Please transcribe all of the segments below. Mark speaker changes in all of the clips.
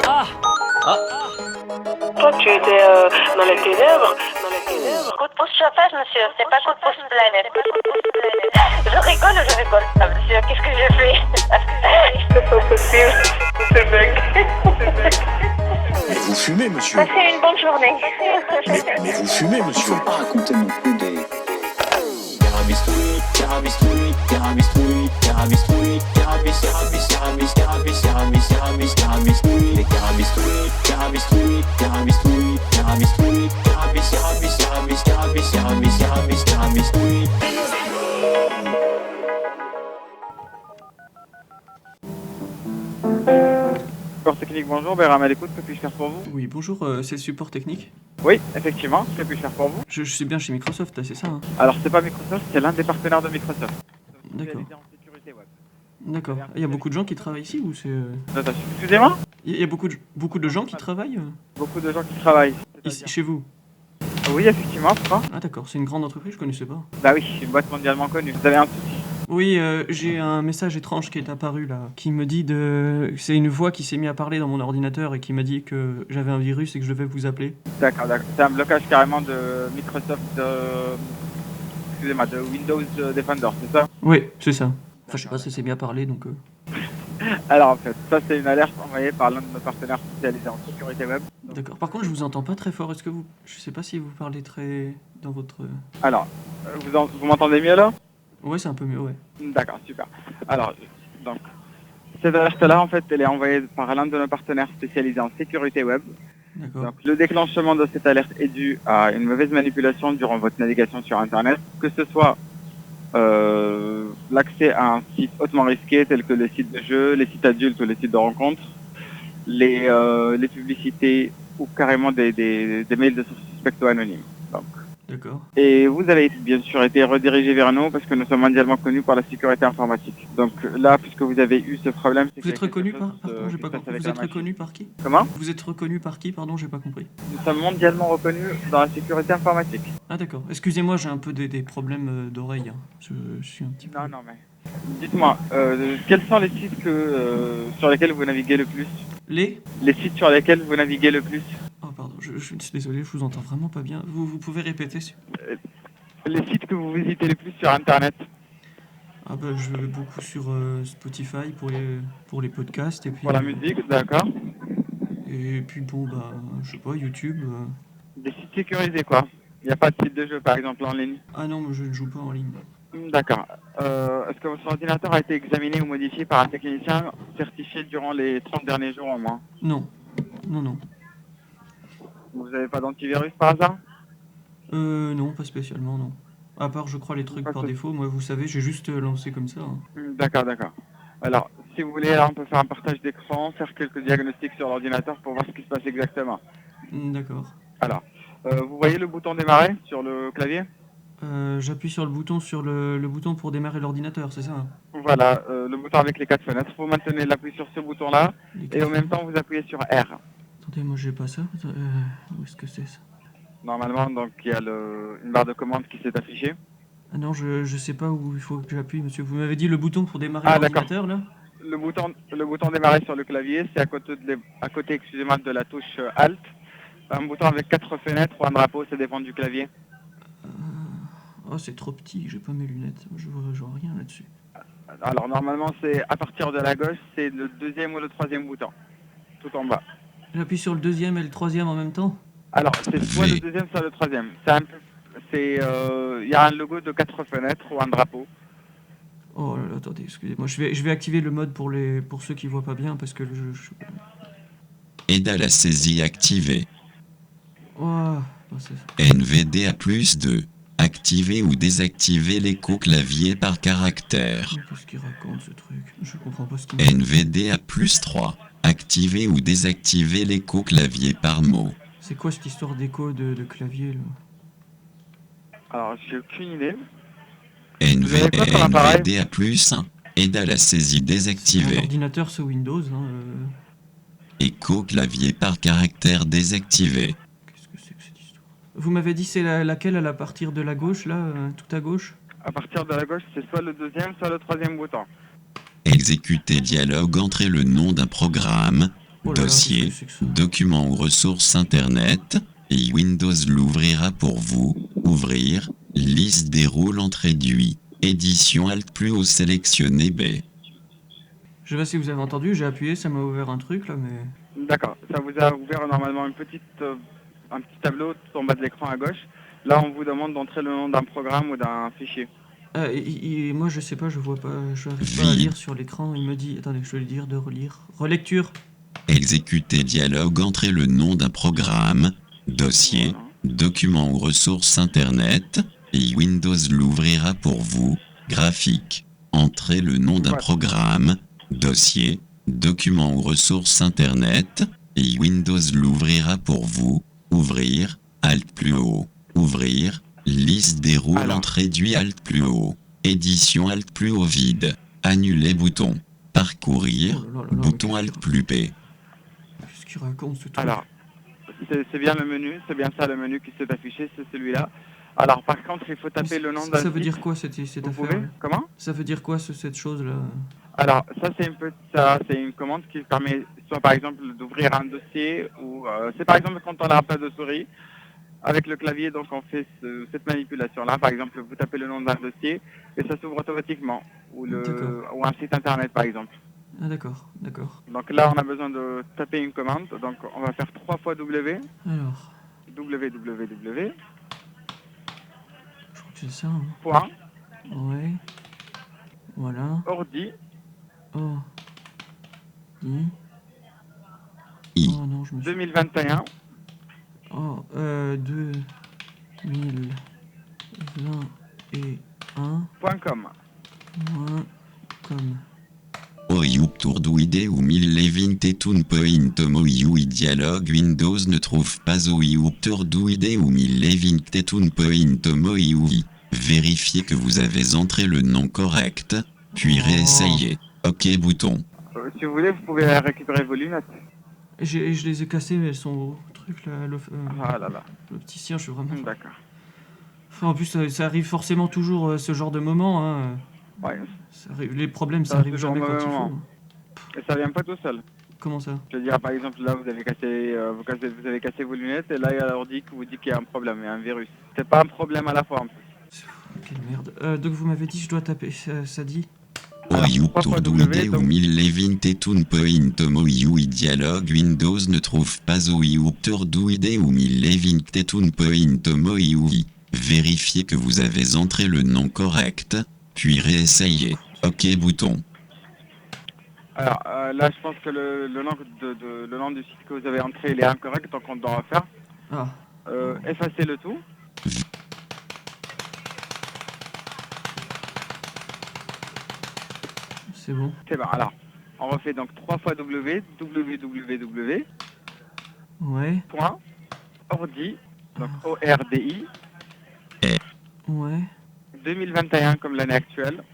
Speaker 1: Ah. Ah.
Speaker 2: Toi, tu étais dans les ténèbres.
Speaker 3: Coup de pouce chauffage, monsieur, c'est pas coup de pouce planète. Je rigole ou je rigole pas, monsieur? Qu'est-ce que je fais?
Speaker 2: C'est pas possible. C'est bug.
Speaker 4: Mais vous fumez, monsieur.
Speaker 3: Passez une bonne journée.
Speaker 4: Mais vous fumez, monsieur.
Speaker 5: Faut pas raconter non plus des... Carabistoui, carabistoui, carabistoui, carabistoui, carabis, carabis, carabis, carabis, carabis, carabis, carabistoui, les carabistoui, carabistoui, carabistoui, carabistoui, carabis, carabis, carabis, carabis, carabis, carabis, carabistoui.
Speaker 6: Support technique, bonjour, Béram à l'écoute, que puis-je faire pour vous?
Speaker 1: Oui, bonjour, c'est le support technique.
Speaker 6: Oui, effectivement, que puis-je faire pour vous?
Speaker 1: Je suis bien chez Microsoft, là, c'est ça, hein?
Speaker 6: Alors, c'est pas Microsoft, c'est l'un des partenaires de Microsoft.
Speaker 1: D'accord.
Speaker 6: Spécialisé en sécurité web.
Speaker 1: D'accord. Il y a beaucoup de gens qui travaillent ici ou c'est...
Speaker 6: Excusez-moi?
Speaker 1: Il y a beaucoup de gens qui travaillent
Speaker 6: Beaucoup de gens qui travaillent.
Speaker 1: ici, chez vous?
Speaker 6: Oui, effectivement, pourquoi?
Speaker 1: Ah d'accord, c'est une grande entreprise, je connaissais pas.
Speaker 6: Bah oui, une boîte mondialement connue. Vous avez un souci?
Speaker 1: Oui, j'ai un message étrange qui est apparu là, qui me dit de... C'est une voix qui s'est mise à parler dans mon ordinateur et qui m'a dit que j'avais un virus et que je devais vous appeler.
Speaker 6: D'accord, d'accord. C'est un blocage carrément de Microsoft, excusez-moi, de Windows Defender, c'est ça?
Speaker 1: Oui, c'est ça. Enfin, je sais pas si c'est bien parlé, donc...
Speaker 6: Alors en fait, ça c'est une alerte envoyée par l'un de nos partenaires spécialisés en sécurité web.
Speaker 1: D'accord. Par contre, je vous entends pas très fort. Est-ce que vous... Je sais pas si vous parlez très... dans votre...
Speaker 6: Alors, vous m'entendez mieux là?
Speaker 1: Ouais, c'est un peu mieux, ouais.
Speaker 6: D'accord, super. Alors, donc, cette alerte-là, en fait, elle est envoyée par l'un de nos partenaires spécialisés en sécurité web.
Speaker 1: D'accord.
Speaker 6: Donc, le déclenchement de cette alerte est dû à une mauvaise manipulation durant votre navigation sur Internet, que ce soit l'accès à un site hautement risqué, tel que les sites de jeux, les sites adultes ou les sites de rencontres, les publicités ou carrément des mails de sources suspectes ou anonymes. Donc,
Speaker 1: D'accord.
Speaker 6: et vous avez bien sûr été redirigé vers nous parce que nous sommes mondialement connus par la sécurité informatique. Donc là, puisque vous avez eu ce problème, c'est
Speaker 1: Vous êtes reconnu par...
Speaker 6: quelque chose,
Speaker 1: Pardon, j'ai
Speaker 6: qui
Speaker 1: pas
Speaker 6: se passe
Speaker 1: compris.
Speaker 6: avec
Speaker 1: Vous
Speaker 6: la
Speaker 1: êtes
Speaker 6: machine.
Speaker 1: reconnu par qui?
Speaker 6: Comment?
Speaker 1: Vous êtes reconnu par qui? Pardon, j'ai pas compris.
Speaker 6: Nous sommes mondialement reconnus dans la sécurité informatique.
Speaker 1: Ah d'accord. Excusez-moi, j'ai un peu des problèmes d'oreille. Hein. Je suis un petit peu...
Speaker 6: Non, non, mais... Dites-moi, quels sont les sites sur lesquels vous naviguez le plus?
Speaker 1: Les
Speaker 6: Les sites sur lesquels vous naviguez le plus?
Speaker 1: Oh pardon, je suis désolé, je vous entends vraiment pas bien. Vous pouvez répéter
Speaker 6: Les sites que vous visitez le plus sur Internet?
Speaker 1: Ah bah je vais beaucoup sur Spotify pour les podcasts et puis...
Speaker 6: Pour la musique, d'accord.
Speaker 1: Et puis bon bah, je sais pas, YouTube...
Speaker 6: Des sites sécurisés, quoi. Il n'y a pas de site de jeu, par exemple, en ligne?
Speaker 1: Ah non, mais je ne joue pas en ligne.
Speaker 6: D'accord. Est-ce que votre ordinateur a été examiné ou modifié par un technicien certifié durant les 30 derniers jours au moins?
Speaker 1: Non. Non, non.
Speaker 6: Vous n'avez pas d'antivirus par hasard?
Speaker 1: Non, pas spécialement, non. À part, je crois, les trucs
Speaker 6: Pas
Speaker 1: par
Speaker 6: de-
Speaker 1: défaut. Moi, vous savez, j'ai juste lancé comme ça. Hein.
Speaker 6: D'accord, d'accord. Alors, si vous voulez, là, on peut faire un partage d'écran, faire quelques diagnostics sur l'ordinateur pour voir ce qui se passe exactement.
Speaker 1: D'accord.
Speaker 6: Alors, vous voyez le bouton démarrer sur le clavier?
Speaker 1: J'appuie sur le bouton pour démarrer l'ordinateur, c'est ça? Hein?
Speaker 6: Voilà, le bouton avec les 4 fenêtres. Vous maintenez l'appui sur ce bouton-là
Speaker 1: Les
Speaker 6: et
Speaker 1: quatre-
Speaker 6: au même temps, vous appuyez sur R.
Speaker 1: Attendez, moi j'ai pas ça. Où est-ce que c'est ça?
Speaker 6: Normalement, donc, il y a une barre de commande qui s'est affichée.
Speaker 1: Ah non, je sais pas où il faut que j'appuie, monsieur. Vous m'avez dit le bouton pour démarrer
Speaker 6: Ah, d'accord.
Speaker 1: l'ordinateur, là?
Speaker 6: Le bouton démarrer sur le clavier, c'est à côté, excusez-moi, de la touche Alt. Un bouton avec 4 fenêtres ou un drapeau, ça dépend du clavier.
Speaker 1: Oh, c'est trop petit, j'ai pas mes lunettes. Je vois rien là-dessus.
Speaker 6: Alors normalement, c'est à partir de la gauche, c'est le deuxième ou le troisième bouton, tout en bas.
Speaker 1: J'appuie sur le deuxième et le troisième en même temps?
Speaker 6: Alors c'est soit le deuxième, soit le troisième. Il y a un logo de 4 fenêtres ou un drapeau.
Speaker 1: Oh là là, attendez, excusez-moi. Je vais activer le mode pour ceux qui voient pas bien parce que
Speaker 7: Aide à la saisie activée.
Speaker 1: Oh, c'est...
Speaker 7: NVDA plus 2. Activer ou désactiver l'écho-clavier par caractère.
Speaker 1: Qu'est-ce qu'il raconte ce truc? Je comprends pas ce qu'il dit.
Speaker 7: NVDA plus 3. Activer ou désactiver l'écho-clavier par mot.
Speaker 1: C'est quoi cette histoire d'écho de clavier là?
Speaker 6: Alors j'ai aucune idée. avez quoi comme appareil
Speaker 7: NVDA plus 1. Aide à la saisie
Speaker 1: Mon
Speaker 7: désactivée.
Speaker 1: ordinateur sous Windows. Hein,
Speaker 7: Écho-clavier par caractère désactivé.
Speaker 1: Qu'est-ce que c'est que cette histoire? Vous m'avez dit c'est laquelle à partir de la gauche là, tout à gauche?
Speaker 6: À partir de la gauche, c'est soit le deuxième, soit le troisième bouton.
Speaker 7: Exécuter dialogue, entrez le nom d'un programme,
Speaker 1: Oh là là,
Speaker 7: dossier,
Speaker 1: qu'est-ce que c'est que ça?
Speaker 7: document ou ressources internet, et Windows l'ouvrira pour vous. Ouvrir, liste des rôles en réduit, édition Alt plus haut sélectionné B.
Speaker 1: Je sais pas si vous avez entendu, j'ai appuyé, ça m'a ouvert un truc là, mais...
Speaker 6: D'accord. Ça vous a ouvert normalement un petit tableau tout en bas de l'écran à gauche. Là, on vous demande d'entrer le nom d'un programme ou d'un fichier.
Speaker 1: Moi je sais pas, je vois pas, je n'arrive pas à
Speaker 7: Vide.
Speaker 1: lire sur l'écran, il me dit... Attendez, je vais lui dire de relire. Relecture.
Speaker 7: Exécuter dialogue, entrez le nom d'un programme, dossier,
Speaker 6: Voilà.
Speaker 7: document ou ressources internet, et Windows l'ouvrira pour vous. Graphique. Entrez le nom d'un
Speaker 6: Voilà.
Speaker 7: programme, dossier, document ou ressources internet, et Windows l'ouvrira pour vous. Ouvrir, Alt plus haut. Ouvrir, liste des rôles
Speaker 6: Alors.
Speaker 7: en réduit Alt plus haut. Édition Alt plus haut vide. Annuler bouton. Parcourir,
Speaker 1: Oh là là là là,
Speaker 7: bouton
Speaker 1: mais
Speaker 7: Alt plus P.
Speaker 1: Qu'est-ce qu'il raconte ce truc?
Speaker 6: Alors, c'est bien le menu, c'est bien ça le menu qui s'est affiché, c'est celui-là. Alors, par contre, il faut taper le nom d'un
Speaker 1: Ça veut
Speaker 6: site.
Speaker 1: dire quoi cette
Speaker 6: Vous
Speaker 1: affaire
Speaker 6: pouvez
Speaker 1: là?
Speaker 6: Comment
Speaker 1: Ça veut dire quoi cette chose là?
Speaker 6: Alors, ça c'est une commande qui permet soit par exemple d'ouvrir un dossier ou c'est par exemple quand on n'a pas de souris. Avec le clavier, donc on fait cette manipulation-là. Par exemple, vous tapez le nom d'un dossier et ça s'ouvre automatiquement. Ou un site internet, par exemple.
Speaker 1: Ah d'accord, d'accord.
Speaker 6: Donc là, on a besoin de taper une commande. Donc on va faire 3 fois W.
Speaker 1: Alors,
Speaker 6: www.
Speaker 1: je crois que c'est ça. Hein.
Speaker 6: Point.
Speaker 1: Ouais. Voilà.
Speaker 6: Ordi.
Speaker 1: Oh. I.
Speaker 7: I.
Speaker 1: Oh non, je me suis...
Speaker 6: 2021.
Speaker 1: Oh, 2021.
Speaker 6: .com.
Speaker 1: Moins comme.
Speaker 7: Oyup tourduide ou millevin tetun point tomoyui dialogue Windows ne trouve pas Oyup tourduide ou millevin tetun point tomoyui. Vérifiez que vous avez entré le nom correct, puis réessayez. OK bouton.
Speaker 6: Si vous voulez, vous pouvez récupérer vos lunettes.
Speaker 1: Je les ai cassées, mais elles sont au truc là.
Speaker 6: Ah là là.
Speaker 1: Le petit sien, je suis vraiment.
Speaker 6: D'accord.
Speaker 1: Enfin, en plus, ça arrive forcément toujours ce genre de moment. Hein.
Speaker 6: Ouais.
Speaker 1: Les problèmes, ça
Speaker 6: Ça
Speaker 1: arrive
Speaker 6: arrive
Speaker 1: jamais
Speaker 6: toujours
Speaker 1: quand
Speaker 6: au
Speaker 1: il
Speaker 6: moment.
Speaker 1: faut.
Speaker 6: Et ça vient pas tout seul.
Speaker 1: Comment ça?
Speaker 6: Je veux dire, par exemple, là, vous avez cassé vos lunettes, et là, il y a l'ordi qui vous dit qu'il y a un problème, il y a un virus. C'est pas un problème à la fois, en plus.
Speaker 1: Quelle merde. Donc vous m'avez dit, je dois taper. Ça dit?
Speaker 7: Oyup
Speaker 6: 3 fois
Speaker 7: tourduide
Speaker 6: W,
Speaker 7: ou
Speaker 6: donc-
Speaker 7: millevin tetun point tomoyui dialogue Windows ne trouve pas Oyup tourduide ou millevin tetun point tomoyui. Vérifiez que vous avez entré le nom correct, puis réessayez. OK bouton.
Speaker 6: Alors, là, je pense que le nom le nom du site que vous avez entré, il est incorrect, donc on doit refaire.
Speaker 1: Ah.
Speaker 6: Effacer le tout.
Speaker 1: C'est bon.
Speaker 6: C'est bon, alors, on refait donc 3 fois W, www.
Speaker 1: Ouais.
Speaker 6: Point, ordi, donc ORDI,
Speaker 1: Ouais.
Speaker 6: 2021 comme l'année actuelle,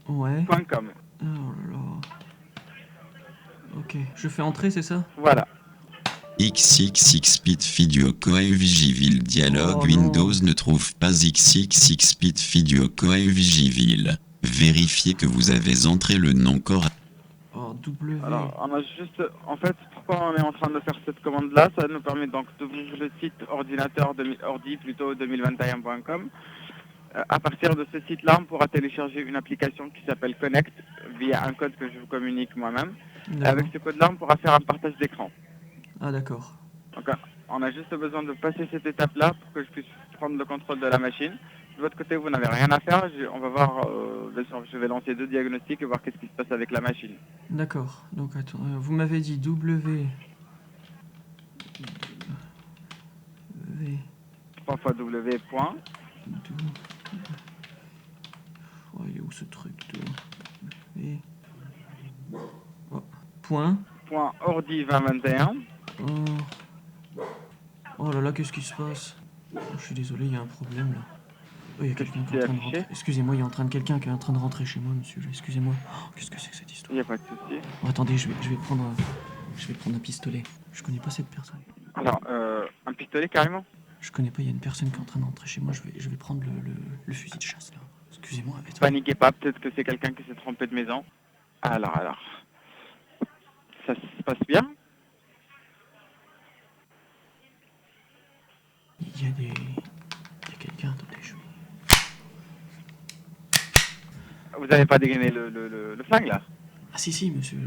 Speaker 1: Ouais.
Speaker 6: .com.
Speaker 1: Oh là là. Ok. Je fais entrer, c'est ça?
Speaker 6: Voilà.
Speaker 7: XXX Video Coevigivil dialogue
Speaker 1: Oh non.
Speaker 7: Windows ne trouve pas XXX Video Coevigivil. Vérifiez que vous avez entré le nom correct.
Speaker 1: Oh, W.
Speaker 6: Alors, on a juste, en fait, pourquoi on est en train de faire cette commande-là? Ça nous permet donc d'ouvrir le site ordinateur ordi plutôt 2021.com. À partir de ce site-là, on pourra télécharger une application qui s'appelle Connect via un code que je vous communique moi-même. Et
Speaker 1: D'accord.
Speaker 6: avec ce code-là, on pourra faire un partage d'écran.
Speaker 1: Ah, d'accord.
Speaker 6: Donc, on a juste besoin de passer cette étape-là pour que je puisse prendre le contrôle de la machine. De votre côté, vous n'avez rien à faire. On va voir, bien sûr, je vais lancer 2 diagnostics et voir qu'est-ce qui se passe avec la machine.
Speaker 1: D'accord. Donc, attends. Vous m'avez dit W.
Speaker 6: 3 fois W. Point.
Speaker 1: Oh, il est où ce truc de... Oh. Point.
Speaker 6: Point ordi 2021.
Speaker 1: Oh là là, qu'est-ce qui se passe? Oh, je suis désolé, il y a un problème là. Oh, il y a quelqu'un qui est en
Speaker 6: C'est
Speaker 1: train de
Speaker 6: affiché
Speaker 1: rentrer. Excusez-moi, il y a quelqu'un qui est en train de rentrer chez moi, monsieur. Excusez-moi. Oh, qu'est-ce que c'est que cette
Speaker 6: Il
Speaker 1: histoire?
Speaker 6: n'y a pas de souci.
Speaker 1: Oh, attendez, je vais prendre un pistolet. Je connais pas cette personne.
Speaker 6: Alors, un pistolet carrément.
Speaker 1: Je connais pas, il y a une personne qui est en train de rentrer chez moi. Je vais prendre le fusil de chasse là. Parce Excusez-moi. Attends.
Speaker 6: Paniquez pas, peut-être que c'est quelqu'un qui s'est trompé de maison. Alors. Ça se passe bien?
Speaker 1: Il y a quelqu'un, attendez,
Speaker 6: Vous avez pas dégainé le flingue là?
Speaker 1: Ah si, monsieur,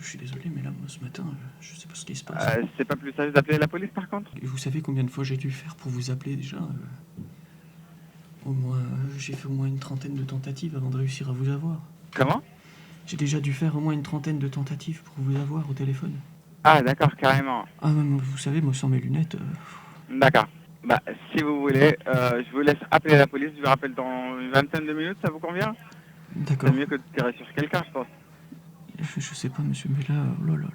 Speaker 1: je suis désolé, mais là, moi, ce matin, je sais pas ce qui se passe.
Speaker 6: C'est pas plus sage d'appeler la police par contre?
Speaker 1: Et vous savez combien de fois j'ai dû faire pour vous appeler déjà Au moins, j'ai fait au moins une trentaine de tentatives avant de réussir à vous avoir.
Speaker 6: Comment?
Speaker 1: J'ai déjà dû faire au moins une trentaine de tentatives pour vous avoir au téléphone.
Speaker 6: Ah d'accord, carrément.
Speaker 1: Ah, même, vous savez, moi, sans mes lunettes...
Speaker 6: D'accord. Bah, si vous voulez, je vous laisse appeler la police, je vous rappelle dans une vingtaine de minutes, ça vous convient?
Speaker 1: D'accord.
Speaker 6: C'est mieux que de tirer sur quelqu'un, je pense.
Speaker 1: Je sais pas, monsieur, mais là... Oh là là,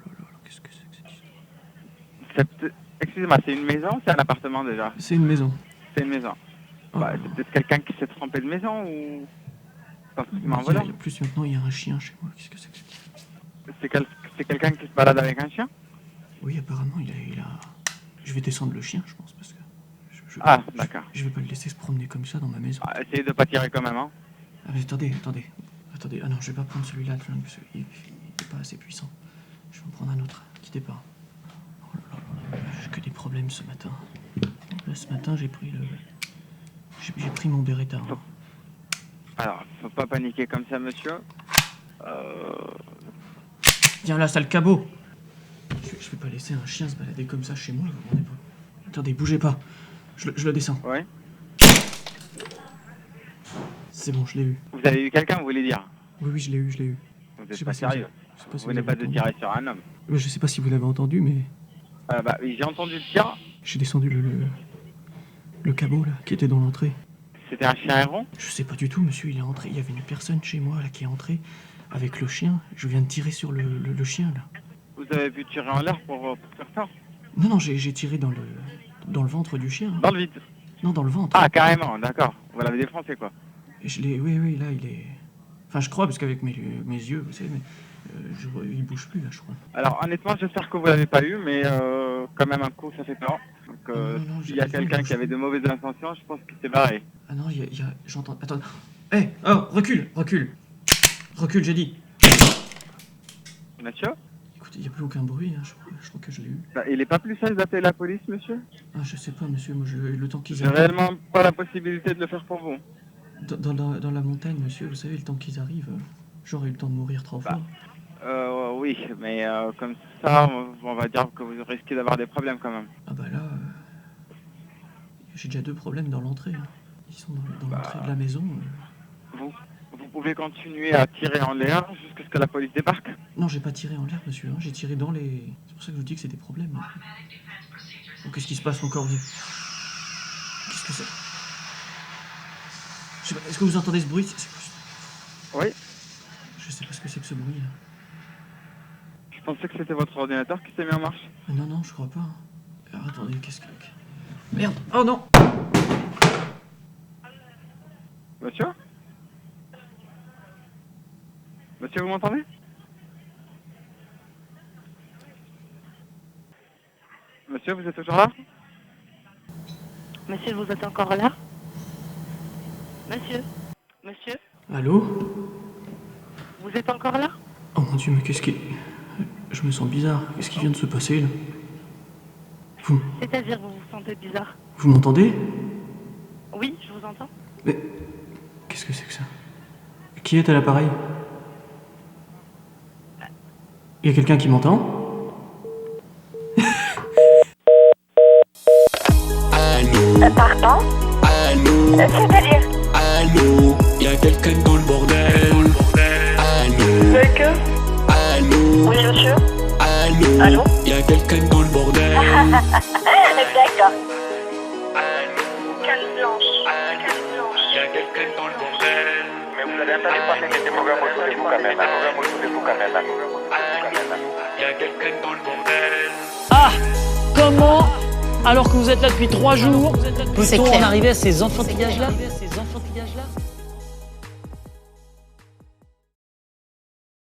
Speaker 1: qu'est-ce que c'est que cette histoire?
Speaker 6: Excusez-moi, c'est une maison ou c'est un appartement déjà?
Speaker 1: C'est une maison.
Speaker 6: C'est une maison.
Speaker 1: Oh.
Speaker 6: Bah, c'est peut-être quelqu'un qui s'est trompé de maison ou... Pas forcément un
Speaker 1: Il y a
Speaker 6: voleur.
Speaker 1: plus maintenant, il y a un chien chez moi. Qu'est-ce que c'est que ça?
Speaker 6: C'est quelqu'un qui se balade avec un chien?
Speaker 1: Oui, apparemment, il a... Je vais descendre le chien, je pense, parce que...
Speaker 6: Ah, d'accord.
Speaker 1: Je vais pas le laisser se promener comme ça dans ma maison.
Speaker 6: Ah, essayez de pas tirer quand même, hein.
Speaker 1: Ah, mais attendez. Ah non, je vais pas prendre celui-là, le flingue, parce qu'il est pas assez puissant. Je vais en prendre un autre. Quittez pas. Oh là là, j'ai que des problèmes ce matin. Là, ce matin, j'ai pris mon Beretta. Hein.
Speaker 6: Alors, faut pas paniquer comme ça, monsieur.
Speaker 1: Viens là, sale cabot. Je vais pas laisser un chien se balader comme ça chez moi, vous vous rendez pas. Attendez, bougez pas. Je le descends.
Speaker 6: Ouais.
Speaker 1: C'est bon, je l'ai eu.
Speaker 6: Vous avez eu quelqu'un, vous voulez dire?
Speaker 1: Oui, je l'ai eu.
Speaker 6: Vous
Speaker 1: Je sais
Speaker 6: êtes
Speaker 1: pas
Speaker 6: pas
Speaker 1: si
Speaker 6: sérieux.
Speaker 1: je sais pas si
Speaker 6: Vous venez pas de
Speaker 1: entendu.
Speaker 6: tirer sur un homme.
Speaker 1: Je sais pas si vous l'avez entendu, mais
Speaker 6: Bah oui, j'ai entendu le tir.
Speaker 1: j'ai descendu le cabot là, qui était dans l'entrée.
Speaker 6: C'était un chien errant?
Speaker 1: Je sais pas du tout, monsieur, il est entré. Il y avait une personne chez moi là qui est entrée avec le chien. Je viens de tirer sur le chien là.
Speaker 6: Vous avez pu tirer en l'air pour faire ça?
Speaker 1: Non, j'ai tiré dans le ventre du chien.
Speaker 6: Dans le vide?
Speaker 1: Non, dans le ventre.
Speaker 6: Ah, carrément, d'accord. Vous l'avez défoncé, quoi.
Speaker 1: Et oui, là, il est... Enfin, je crois, parce qu'avec mes yeux, vous savez, mais il bouge plus, là, je crois.
Speaker 6: Alors, honnêtement, j'espère que vous l'avez pas eu, mais quand même, un coup, ça fait peur. Donc,
Speaker 1: Non,
Speaker 6: s'il y a quelqu'un qui avait de mauvaises intentions, je pense qu'il s'est barré.
Speaker 1: Ah non, j'entends... Attends. Hé, oh, recule, j'ai dit.
Speaker 6: Monsieur?
Speaker 1: Écoutez, il n'y a plus aucun bruit, hein, je crois que je l'ai eu.
Speaker 6: Bah, il est pas plus sage d'appeler la police, monsieur?
Speaker 1: Ah, je sais pas, monsieur, moi, le temps qu'ils
Speaker 6: J'ai
Speaker 1: arrivent...
Speaker 6: réellement pas la possibilité de le faire pour vous.
Speaker 1: Dans la montagne, monsieur, vous savez, le temps qu'ils arrivent, j'aurais eu le temps de mourir 3 fois.
Speaker 6: Oui, mais comme ça, on va dire que vous risquez d'avoir des problèmes quand même.
Speaker 1: Ah bah là... j'ai déjà 2 problèmes dans l'entrée. Hein. Ils sont dans l'entrée de la maison.
Speaker 6: Vous pouvez continuer à tirer en l'air jusqu'à ce que la police débarque?
Speaker 1: Non, j'ai pas tiré en l'air, monsieur. Hein. J'ai tiré dans les... C'est pour ça que je vous dis que c'est des problèmes. Hein. Oh, qu'est-ce qui se passe encore? Qu'est-ce que c'est? Je sais pas, est-ce que vous entendez ce bruit?
Speaker 6: Oui.
Speaker 1: Je sais pas ce que c'est que ce bruit, là.
Speaker 6: Je pensais que c'était votre ordinateur qui s'est mis en marche.
Speaker 1: Ah, non, je crois pas. Alors, attendez, qu'est-ce que... Merde! Oh non!
Speaker 6: Monsieur? Monsieur, vous m'entendez? Monsieur, vous êtes toujours là?
Speaker 3: Monsieur, vous êtes encore là? Monsieur,
Speaker 1: Allô?
Speaker 3: vous êtes encore là?
Speaker 1: Oh mon Dieu, mais qu'est-ce qui... Je me sens bizarre. Qu'est-ce qui vient de se passer, là?
Speaker 3: C'est-à-dire, vous vous sentez bizarre?
Speaker 1: Vous m'entendez?
Speaker 3: Oui, je vous entends.
Speaker 1: Mais... Qu'est-ce que c'est que ça? Qui est à l'appareil? Il y a quelqu'un qui m'entend?
Speaker 3: Pardon?
Speaker 5: Allô,
Speaker 3: C'est-à-dire?
Speaker 5: allô, y'a quelqu'un dans le bordel. Allô,
Speaker 3: C'est que?
Speaker 5: allô,
Speaker 3: Oui, monsieur?
Speaker 5: allô,
Speaker 3: Allô?
Speaker 5: y'a quelqu'un dans le bordel.
Speaker 3: D'accord. Carte blanche.
Speaker 5: Y'a quelqu'un dans le bordel.
Speaker 6: Mais vous avez entendu parler que c'était programme autour de vous quand même.
Speaker 5: Y'a quelqu'un dans le bordel.
Speaker 8: Ah! Comment, alors que vous êtes là depuis 3 jours, peut-on en arriver à ces enfantillages-là?